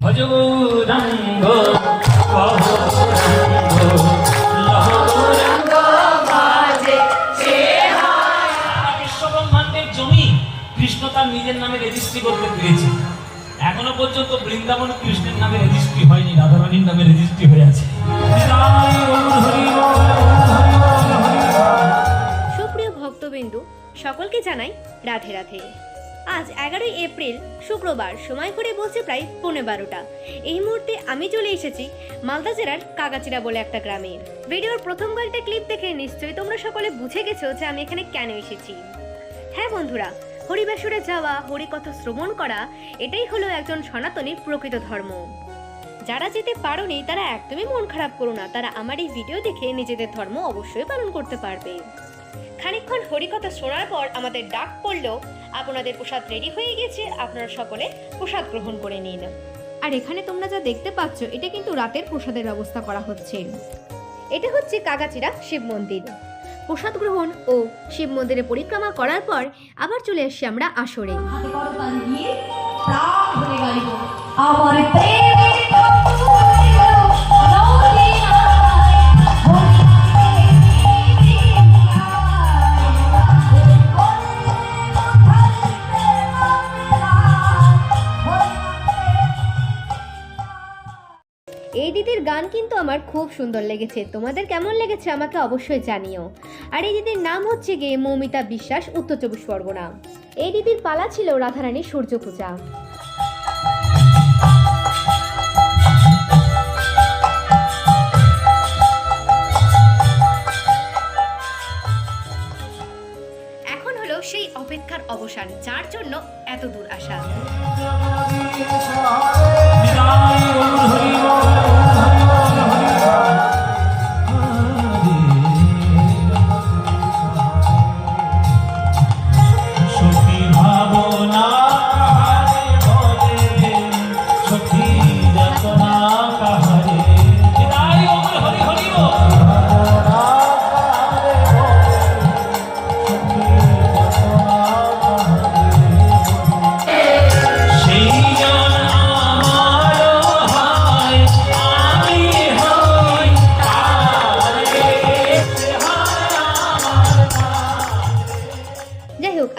বিশ্বব্রহ্মাণ্ডের জমি কৃষ্ণ তার নিজের নামে রেজিস্ট্রি করতে পেরেছে। এখনো পর্যন্ত বৃন্দাবন কৃষ্ণের নামে রেজিস্ট্রি হয়নি, রাধারানীর নামে রেজিস্ট্রি হয়ে আছে। সুপ্রিয় ভক্তবিন্দু, সকলকে জানাই রাধে রাধে। আজ 11 এপ্রিল শুক্রবার, সময় করে বলছে প্রায় 12:15। এই মুহূর্তে আমি চলে এসেছি মালদা জেলার কাগাচিড়া বলে একটা গ্রামে। ভিডিওর প্রথম কয়েকটা ক্লিপ দেখে নিশ্চয়ই তোমরা সকলে বুঝে গেছো যে আমি এখানে কেন এসেছি। হ্যাঁ বন্ধুরা, হরিবাসরে যাওয়া, হরিকথা শ্রবণ করা, এটাই হলো একজন সনাতনীর প্রকৃত ধর্ম। যারা যেতে পারোনি তারা একদমই মন খারাপ করো না, তারা আমার এই ভিডিও দেখে নিজেদের ধর্ম অবশ্যই পালন করতে পারবে। খানিকক্ষণ হরিকথা শোনার পর আমাদের ডাক পড়লো, আপনাদের প্রসাদ রেডি হয়ে গেছে, আপনারা সকলে প্রসাদ গ্রহণ করে নিন। আর এখানে তোমরা যা দেখতে পাচ্ছ, এটা কিন্তু রাতের প্রসাদের ব্যবস্থা করা হচ্ছে। এটা হচ্ছে কাগাচিড়া শিব মন্দির। প্রসাদ গ্রহণ ও শিব মন্দিরে পরিক্রমা করার পর আবার চলে এসছি আমরা আসরে। এই দিদির গান কিন্তু আমার খুব সুন্দর লেগেছে, তোমাদের কেমন লেগেছে আমাকে অবশ্যই জানিও। আর এই দিদির নাম হচ্ছে গিয়ে মৌমিতা বিশ্বাস, উত্তর 24 পরগনা। এই দিদির পালা ছিল রাধারানীর সূর্য পূজা। এখন হলো সেই অপেক্ষার অবসান, যার জন্য এত দূর আসা।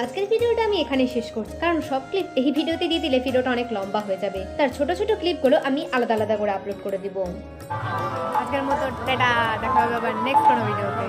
আজকের ভিডিওটা আমি এখানে শেষ করছি, কারণ সব ক্লিপ এই ভিডিওতে দিয়ে দিলে ভিডিওটা অনেক লম্বা হয়ে যাবে। তার ছোট ছোট ক্লিপগুলো আমি আলাদা আলাদা করে আপলোড করে দিব। আজকের মতো টাটা, দেখা হবে আবার নেক্সট কোনো ভিডিওতে।